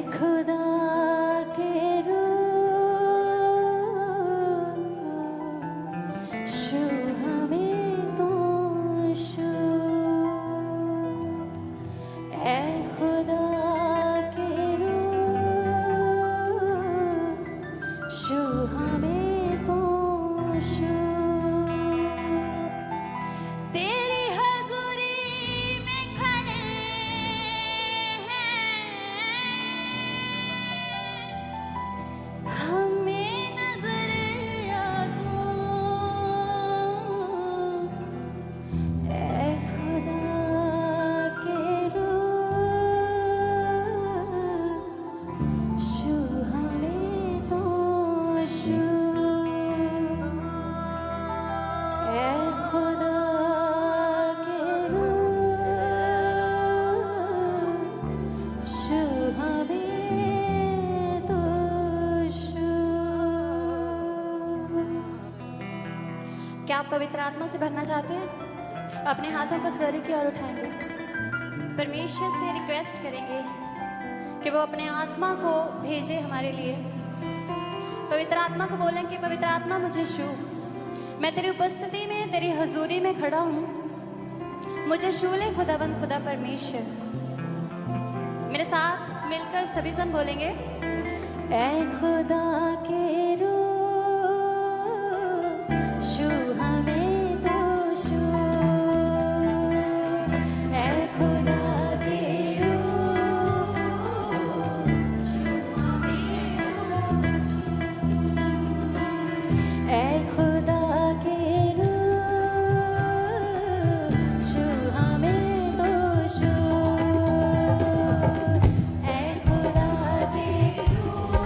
खुदा के रूह शू हमें तो शू ए खुदा के रूह शू हमें तो शू तेरी हज़ूरी में खड़े हैं हमें नजर आतो ए खुदा के रूह शू हमें तो शू ए खुदा के रूह शू हमें तो शू। क्या आप पवित्र आत्मा से भरना चाहते हैं? अपने हाथों को स्वर्ग की ओर उठाएंगे, परमेश्वर से रिक्वेस्ट करेंगे कि वो अपने आत्मा को भेजे हमारे लिए। पवित्र आत्मा को बोलेंगे, पवित्र आत्मा मुझे छू, मैं तेरी उपस्थिति में तेरी हजूरी में खड़ा हूँ, मुझे छू ले खुदाबंद खुदा परमेश्वर। मेरे साथ मिलकर सभी जन बोलेंगे, ए खुदा के रूह शू हमें तो शू ए खुदा के रूह शू हमें तो शू ए खुदा के रूह शू हमें तो शू ए खुदा के रूह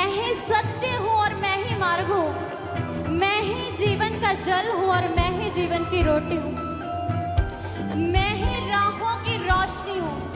मैं ही सत्य हूँ और मैं ही मार्ग हूँ, मैं ही जीवन का जल हूँ और मैं ही जीवन की रोटी हूँ, मैं ही राहों की रोशनी हूँ।